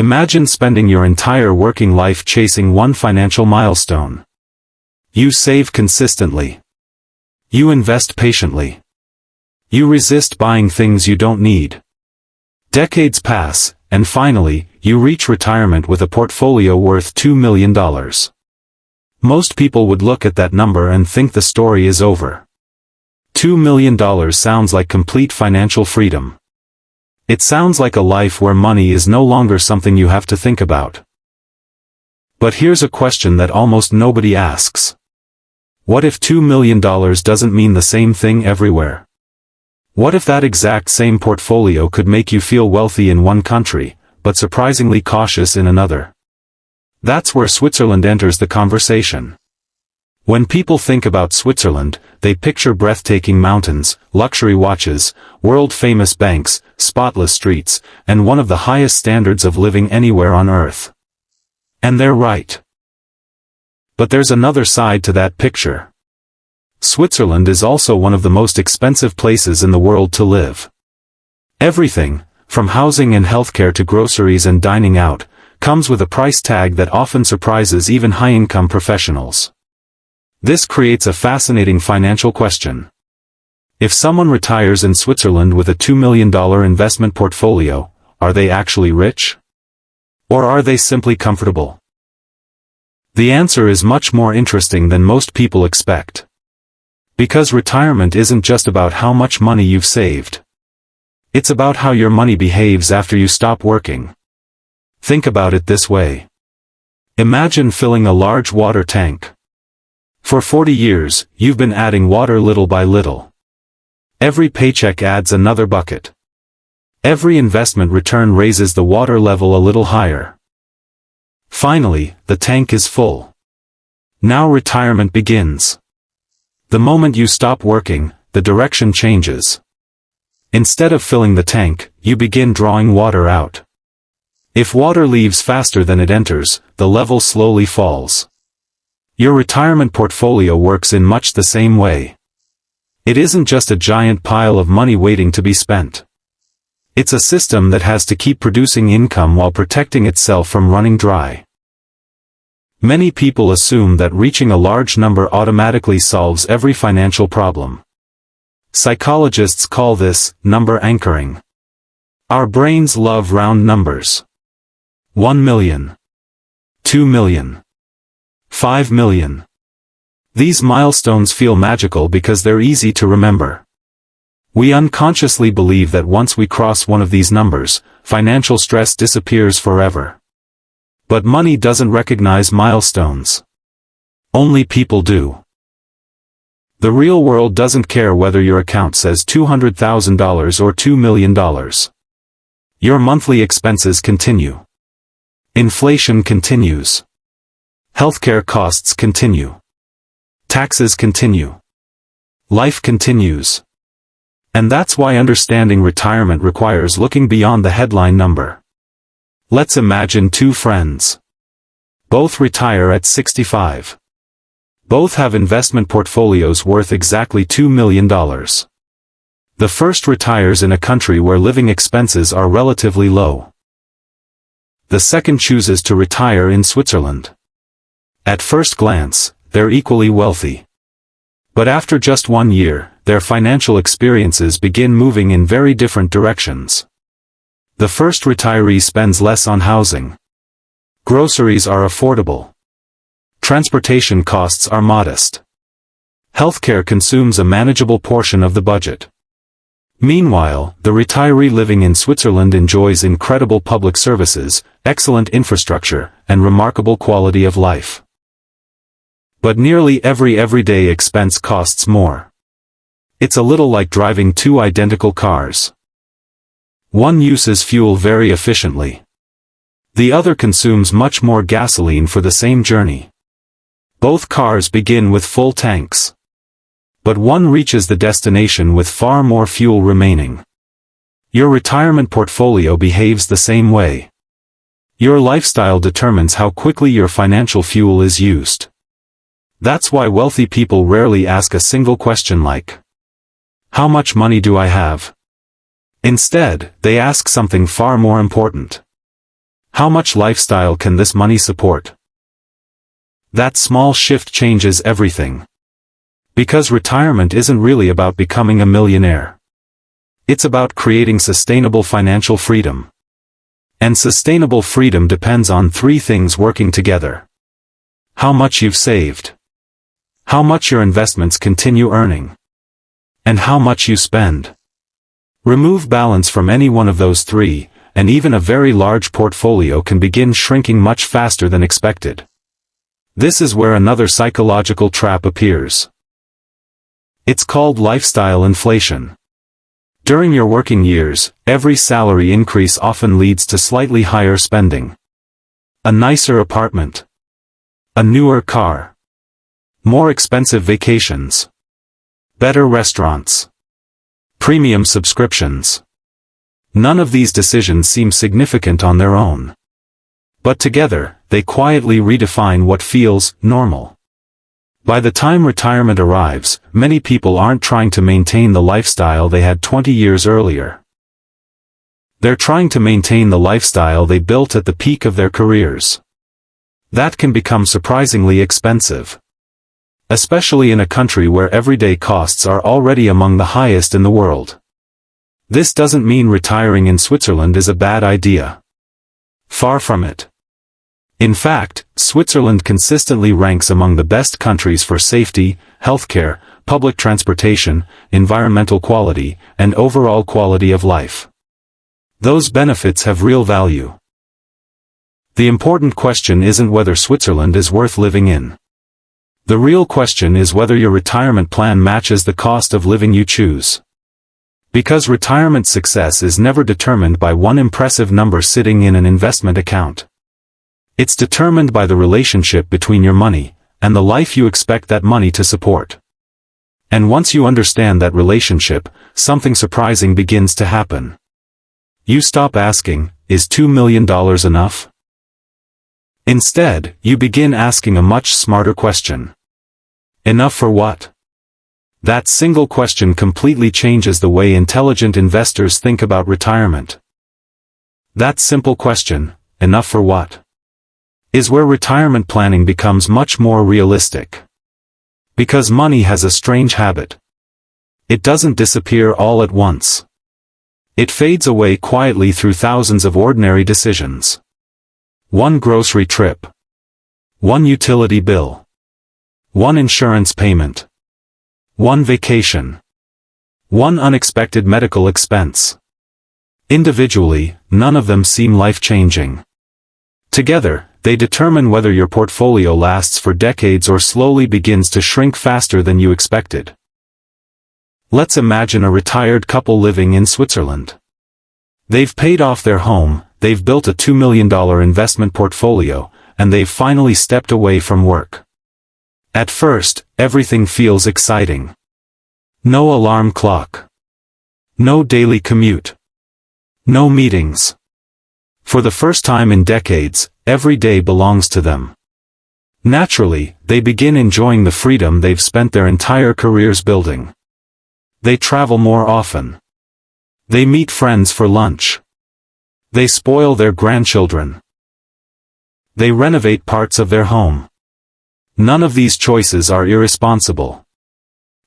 Imagine spending your entire working life chasing one financial milestone. You save consistently. You invest patiently. You resist buying things you don't need. Decades pass, and finally, you reach retirement with a portfolio worth $2 million. Most people would look at that number and think the story is over. $2 million sounds like complete financial freedom. It sounds like a life where money is no longer something you have to think about. But here's a question that almost nobody asks. What if $2 million doesn't mean the same thing everywhere? What if that exact same portfolio could make you feel wealthy in one country, but surprisingly cautious in another? That's where Switzerland enters the conversation. When people think about Switzerland, they picture breathtaking mountains, luxury watches, world-famous banks, spotless streets, and one of the highest standards of living anywhere on Earth. And they're right. But there's another side to that picture. Switzerland is also one of the most expensive places in the world to live. Everything, from housing and healthcare to groceries and dining out, comes with a price tag that often surprises even high-income professionals. This creates a fascinating financial question. If someone retires in Switzerland with a $2 million investment portfolio, are they actually rich? Or are they simply comfortable? The answer is much more interesting than most people expect. Because retirement isn't just about how much money you've saved. It's about how your money behaves after you stop working. Think about it this way. Imagine filling a large water tank. For 40 years, you've been adding water little by little. Every paycheck adds another bucket. Every investment return raises the water level a little higher. Finally, the tank is full. Now retirement begins. The moment you stop working, the direction changes. Instead of filling the tank, you begin drawing water out. If water leaves faster than it enters, the level slowly falls. Your retirement portfolio works in much the same way. It isn't just a giant pile of money waiting to be spent. It's a system that has to keep producing income while protecting itself from running dry. Many people assume that reaching a large number automatically solves every financial problem. Psychologists call this number anchoring. Our brains love round numbers. 1 million. 2 million. 5 million. These milestones feel magical because they're easy to remember. We unconsciously believe that once we cross one of these numbers, financial stress disappears forever. But money doesn't recognize milestones. Only people do. The real world doesn't care whether your account says $200,000 or $2 million. Your monthly expenses continue. Inflation continues. Healthcare costs continue. Taxes continue. Life continues. And that's why understanding retirement requires looking beyond the headline number. Let's imagine two friends. Both retire at 65. Both have investment portfolios worth exactly $2 million. The first retires in a country where living expenses are relatively low. The second chooses to retire in Switzerland. At first glance, they're equally wealthy. But after just 1 year, their financial experiences begin moving in very different directions. The first retiree spends less on housing. Groceries are affordable. Transportation costs are modest. Healthcare consumes a manageable portion of the budget. Meanwhile, the retiree living in Switzerland enjoys incredible public services, excellent infrastructure, and remarkable quality of life. But nearly every everyday expense costs more. It's a little like driving two identical cars. One uses fuel very efficiently. The other consumes much more gasoline for the same journey. Both cars begin with full tanks. But one reaches the destination with far more fuel remaining. Your retirement portfolio behaves the same way. Your lifestyle determines how quickly your financial fuel is used. That's why wealthy people rarely ask a single question like, "How much money do I have?" Instead, they ask something far more important. How much lifestyle can this money support? That small shift changes everything. Because retirement isn't really about becoming a millionaire. It's about creating sustainable financial freedom. And sustainable freedom depends on three things working together. How much you've saved. How much your investments continue earning. And how much you spend. Remove balance from any one of those three, and even a very large portfolio can begin shrinking much faster than expected. This is where another psychological trap appears. It's called lifestyle inflation. During your working years, every salary increase often leads to slightly higher spending. A nicer apartment. A newer car. More expensive vacations. Better restaurants. Premium subscriptions. None of these decisions seem significant on their own. But together, they quietly redefine what feels normal. By the time retirement arrives, many people aren't trying to maintain the lifestyle they had 20 years earlier. They're trying to maintain the lifestyle they built at the peak of their careers. That can become surprisingly expensive. Especially in a country where everyday costs are already among the highest in the world. This doesn't mean retiring in Switzerland is a bad idea. Far from it. In fact, Switzerland consistently ranks among the best countries for safety, healthcare, public transportation, environmental quality, and overall quality of life. Those benefits have real value. The important question isn't whether Switzerland is worth living in. The real question is whether your retirement plan matches the cost of living you choose. Because retirement success is never determined by one impressive number sitting in an investment account. It's determined by the relationship between your money and the life you expect that money to support. And once you understand that relationship, something surprising begins to happen. You stop asking, is $2 million enough? Instead, you begin asking a much smarter question. Enough for what? That single question completely changes the way intelligent investors think about retirement. That simple question, enough for what? Is where retirement planning becomes much more realistic. Because money has a strange habit. It doesn't disappear all at once. It fades away quietly through thousands of ordinary decisions. One grocery trip. One utility bill. One insurance payment. One vacation. One unexpected medical expense. Individually, none of them seem life-changing. Together, they determine whether your portfolio lasts for decades or slowly begins to shrink faster than you expected. Let's imagine a retired couple living in Switzerland. They've paid off their home, they've built a $2 million investment portfolio, and they've finally stepped away from work. At first, everything feels exciting. No alarm clock. No daily commute. No meetings. For the first time in decades, every day belongs to them. Naturally, they begin enjoying the freedom they've spent their entire careers building. They travel more often. They meet friends for lunch. They spoil their grandchildren. They renovate parts of their home. None of these choices are irresponsible.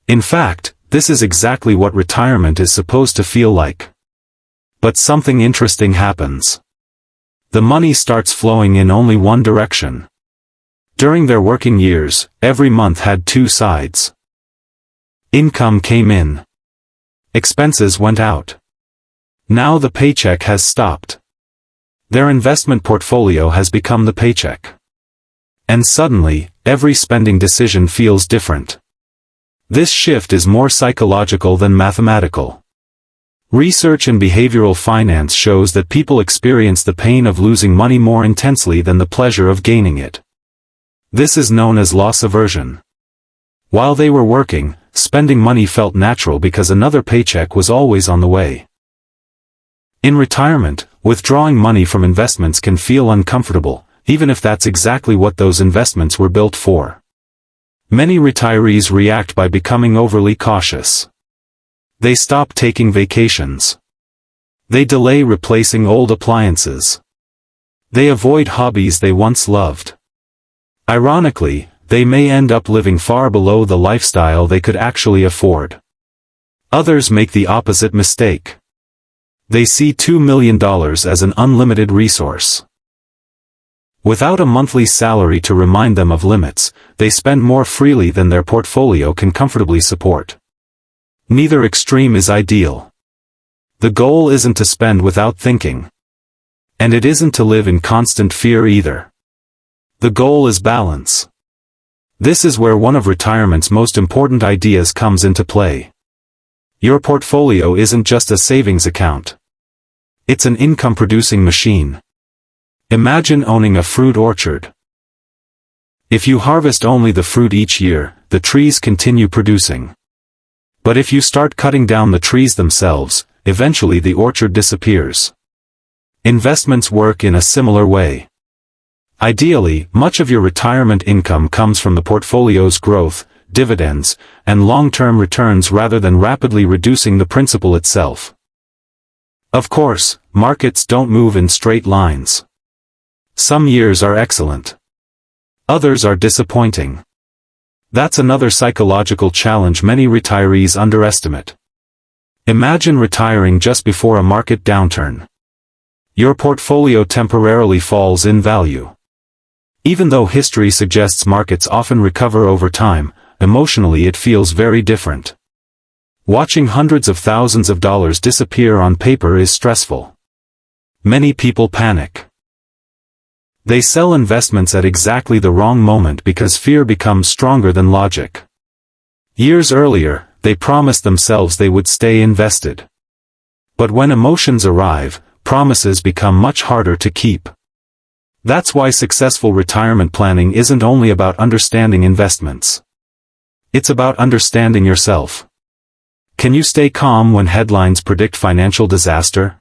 In fact, this is exactly what retirement is supposed to feel like. But something interesting happens. The money starts flowing in only one direction. During their working years, every month had two sides. Income came in. Expenses went out. Now the paycheck has stopped. Their investment portfolio has become the paycheck. And suddenly, every spending decision feels different. This shift is more psychological than mathematical. Research in behavioral finance shows that people experience the pain of losing money more intensely than the pleasure of gaining it. This is known as loss aversion. While they were working, spending money felt natural because another paycheck was always on the way. In retirement, withdrawing money from investments can feel uncomfortable, even if that's exactly what those investments were built for. Many retirees react by becoming overly cautious. They stop taking vacations. They delay replacing old appliances. They avoid hobbies they once loved. Ironically, they may end up living far below the lifestyle they could actually afford. Others make the opposite mistake. They see $2 million as an unlimited resource. Without a monthly salary to remind them of limits, they spend more freely than their portfolio can comfortably support. Neither extreme is ideal. The goal isn't to spend without thinking. And it isn't to live in constant fear either. The goal is balance. This is where one of retirement's most important ideas comes into play. Your portfolio isn't just a savings account. It's an income-producing machine. Imagine owning a fruit orchard. If you harvest only the fruit each year, the trees continue producing. But if you start cutting down the trees themselves, eventually the orchard disappears. Investments work in a similar way. Ideally, much of your retirement income comes from the portfolio's growth, dividends, and long-term returns rather than rapidly reducing the principal itself. Of course, markets don't move in straight lines. Some years are excellent. Others are disappointing. That's another psychological challenge many retirees underestimate. Imagine retiring just before a market downturn. Your portfolio temporarily falls in value. Even though history suggests markets often recover over time, emotionally it feels very different. Watching hundreds of thousands of dollars disappear on paper is stressful. Many people panic. They sell investments at exactly the wrong moment because fear becomes stronger than logic. Years earlier, they promised themselves they would stay invested. But when emotions arrive, promises become much harder to keep. That's why successful retirement planning isn't only about understanding investments. It's about understanding yourself. Can you stay calm when headlines predict financial disaster?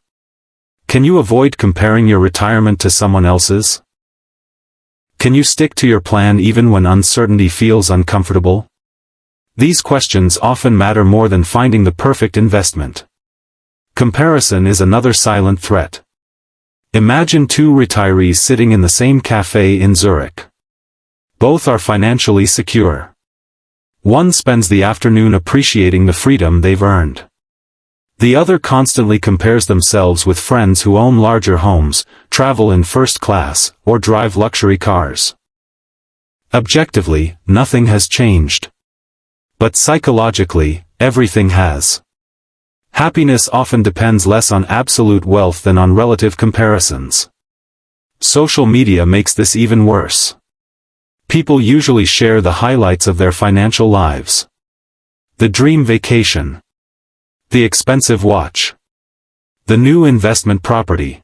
Can you avoid comparing your retirement to someone else's? Can you stick to your plan even when uncertainty feels uncomfortable? These questions often matter more than finding the perfect investment. Comparison is another silent threat. Imagine two retirees sitting in the same cafe in Zurich. Both are financially secure. One spends the afternoon appreciating the freedom they've earned. The other constantly compares themselves with friends who own larger homes, travel in first class, or drive luxury cars. Objectively, nothing has changed. But psychologically, everything has. Happiness often depends less on absolute wealth than on relative comparisons. Social media makes this even worse. People usually share the highlights of their financial lives. The dream vacation. The expensive watch. The new investment property.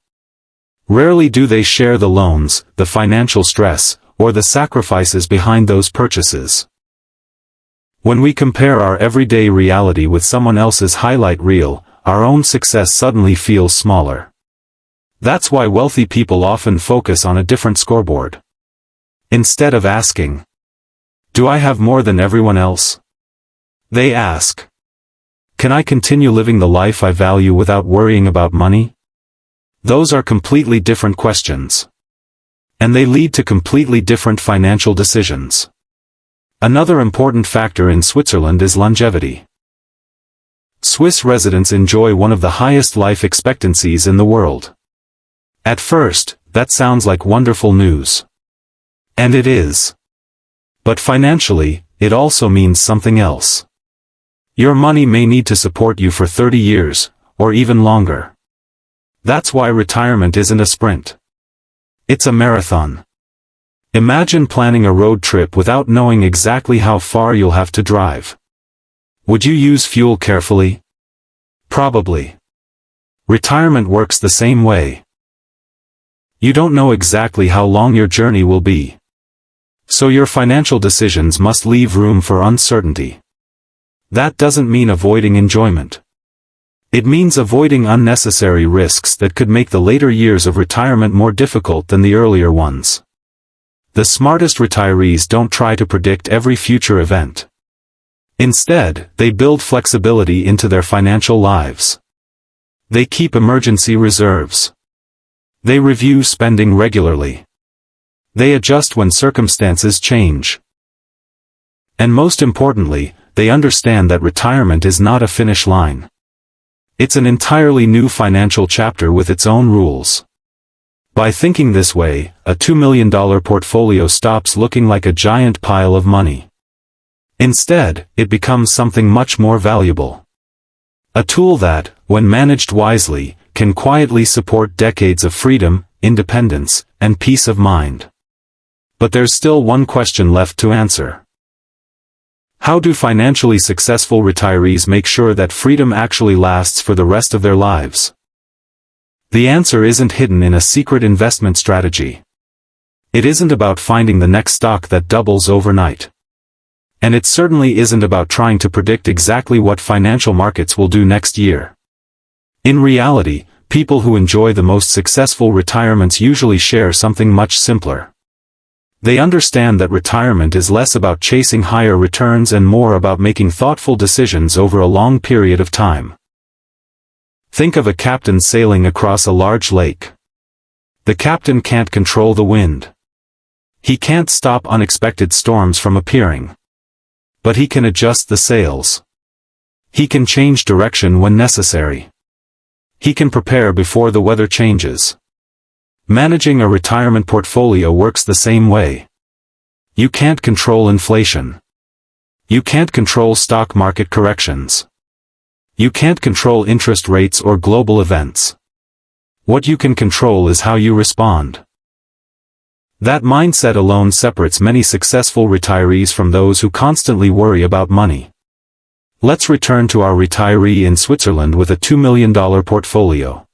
Rarely do they share the loans, the financial stress, or the sacrifices behind those purchases. When we compare our everyday reality with someone else's highlight reel, our own success suddenly feels smaller. That's why wealthy people often focus on a different scoreboard. Instead of asking, "Do I have more than everyone else?" they ask, "Can I continue living the life I value without worrying about money?" Those are completely different questions. And they lead to completely different financial decisions. Another important factor in Switzerland is longevity. Swiss residents enjoy one of the highest life expectancies in the world. At first, that sounds like wonderful news. And it is. But financially, it also means something else. Your money may need to support you for 30 years, or even longer. That's why retirement isn't a sprint. It's a marathon. Imagine planning a road trip without knowing exactly how far you'll have to drive. Would you use fuel carefully? Probably. Retirement works the same way. You don't know exactly how long your journey will be. So your financial decisions must leave room for uncertainty. That doesn't mean avoiding enjoyment. It means avoiding unnecessary risks that could make the later years of retirement more difficult than the earlier ones. The smartest retirees don't try to predict every future event. Instead, they build flexibility into their financial lives. They keep emergency reserves. They review spending regularly. They adjust when circumstances change. And most importantly, they understand that retirement is not a finish line. It's an entirely new financial chapter with its own rules. By thinking this way, a $2 million portfolio stops looking like a giant pile of money. Instead, it becomes something much more valuable. A tool that, when managed wisely, can quietly support decades of freedom, independence, and peace of mind. But there's still one question left to answer. How do financially successful retirees make sure that freedom actually lasts for the rest of their lives? The answer isn't hidden in a secret investment strategy. It isn't about finding the next stock that doubles overnight. And it certainly isn't about trying to predict exactly what financial markets will do next year. In reality, people who enjoy the most successful retirements usually share something much simpler. They understand that retirement is less about chasing higher returns and more about making thoughtful decisions over a long period of time. Think of a captain sailing across a large lake. The captain can't control the wind. He can't stop unexpected storms from appearing. But he can adjust the sails. He can change direction when necessary. He can prepare before the weather changes. Managing a retirement portfolio works the same way. You can't control inflation. You can't control stock market corrections. You can't control interest rates or global events. What you can control is how you respond. That mindset alone separates many successful retirees from those who constantly worry about money. Let's return to our retiree in Switzerland with a $2 million portfolio.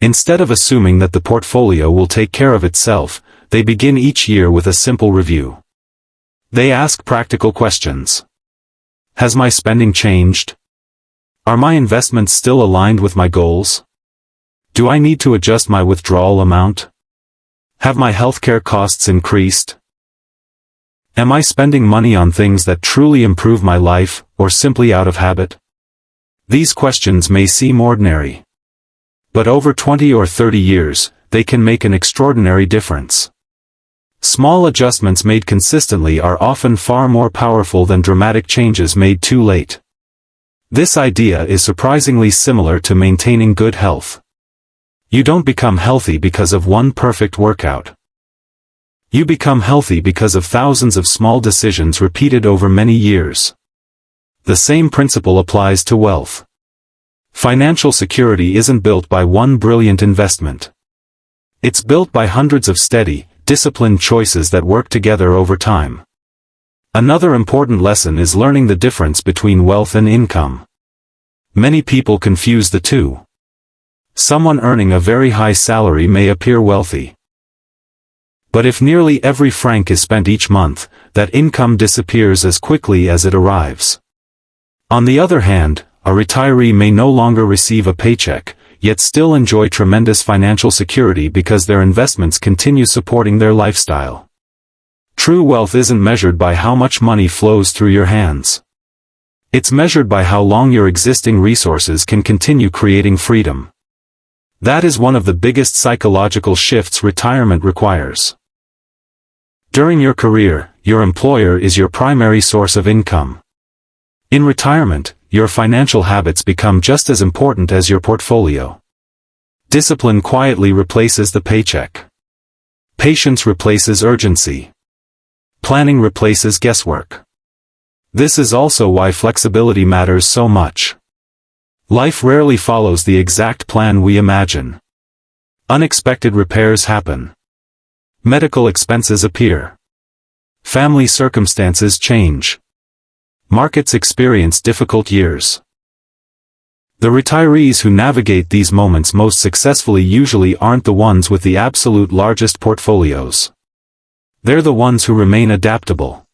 Instead of assuming that the portfolio will take care of itself, they begin each year with a simple review. They ask practical questions. Has my spending changed? Are my investments still aligned with my goals? Do I need to adjust my withdrawal amount? Have my healthcare costs increased? Am I spending money on things that truly improve my life, or simply out of habit? These questions may seem ordinary. But over 20 or 30 years, they can make an extraordinary difference. Small adjustments made consistently are often far more powerful than dramatic changes made too late. This idea is surprisingly similar to maintaining good health. You don't become healthy because of one perfect workout. You become healthy because of thousands of small decisions repeated over many years. The same principle applies to wealth. Financial security isn't built by one brilliant investment. It's built by hundreds of steady, disciplined choices that work together over time. Another important lesson is learning the difference between wealth and income. Many people confuse the two. Someone earning a very high salary may appear wealthy. But if nearly every franc is spent each month, that income disappears as quickly as it arrives. On the other hand, a retiree may no longer receive a paycheck, yet still enjoy tremendous financial security because their investments continue supporting their lifestyle. True wealth isn't measured by how much money flows through your hands. It's measured by how long your existing resources can continue creating freedom. That is one of the biggest psychological shifts retirement requires. During your career, your employer is your primary source of income. In retirement, your financial habits become just as important as your portfolio. Discipline quietly replaces the paycheck. Patience replaces urgency. Planning replaces guesswork. This is also why flexibility matters so much. Life rarely follows the exact plan we imagine. Unexpected repairs happen. Medical expenses appear. Family circumstances change. Markets experience difficult years. The retirees who navigate these moments most successfully usually aren't the ones with the absolute largest portfolios. They're the ones who remain adaptable.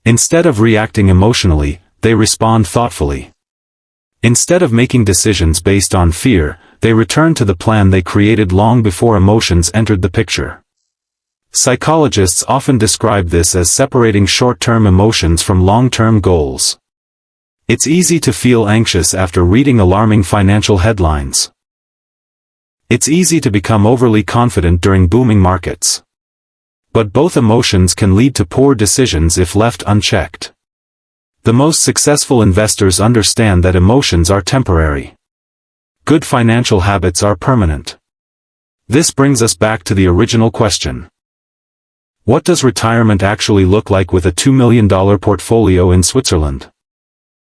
Instead of reacting emotionally, they respond thoughtfully. Instead of making decisions based on fear, they return to the plan they created long before emotions entered the picture. Psychologists often describe this as separating short-term emotions from long-term goals. It's easy to feel anxious after reading alarming financial headlines. It's easy to become overly confident during booming markets. But both emotions can lead to poor decisions if left unchecked. The most successful investors understand that emotions are temporary. Good financial habits are permanent. This brings us back to the original question. What does retirement actually look like with a $2 million portfolio in Switzerland?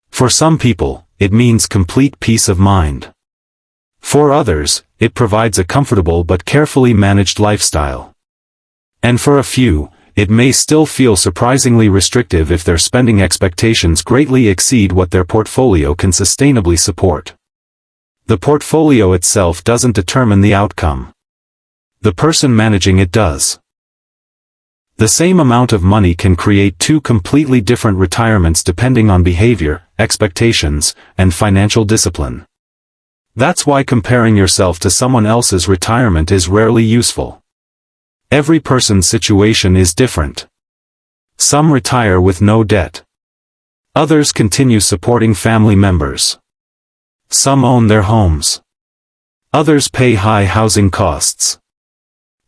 For some people, it means complete peace of mind. For others, it provides a comfortable but carefully managed lifestyle. And for a few, it may still feel surprisingly restrictive if their spending expectations greatly exceed what their portfolio can sustainably support. The portfolio itself doesn't determine the outcome. The person managing it does. The same amount of money can create two completely different retirements depending on behavior, expectations, and financial discipline. That's why comparing yourself to someone else's retirement is rarely useful. Every person's situation is different. Some retire with no debt. Others continue supporting family members. Some own their homes. Others pay high housing costs.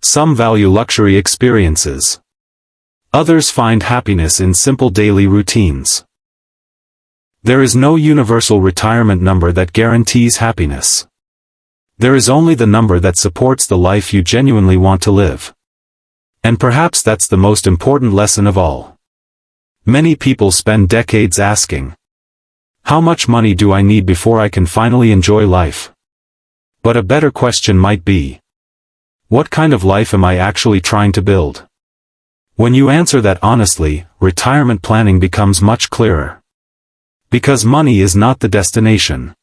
Some value luxury experiences. Others find happiness in simple daily routines. There is no universal retirement number that guarantees happiness. There is only the number that supports the life you genuinely want to live. And perhaps that's the most important lesson of all. Many people spend decades asking, how much money do I need before I can finally enjoy life? But a better question might be, what kind of life am I actually trying to build? When you answer that honestly, retirement planning becomes much clearer. Because money is not the destination.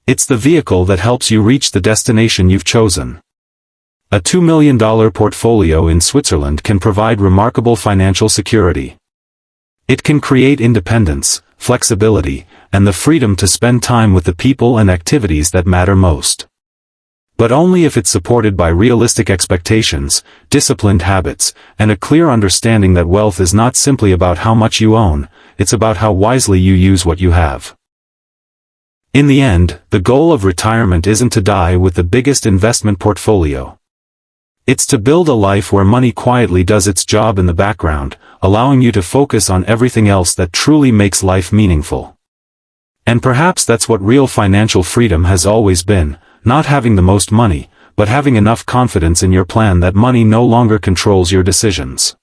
It's the vehicle that helps you reach the destination you've chosen. A $2 million portfolio in Switzerland can provide remarkable financial security. It can create independence, flexibility, and the freedom to spend time with the people and activities that matter most. But only if it's supported by realistic expectations, disciplined habits, and a clear understanding that wealth is not simply about how much you own, it's about how wisely you use what you have. In the end, the goal of retirement isn't to die with the biggest investment portfolio. It's to build a life where money quietly does its job in the background, allowing you to focus on everything else that truly makes life meaningful. And perhaps that's what real financial freedom has always been, not having the most money, but having enough confidence in your plan that money no longer controls your decisions.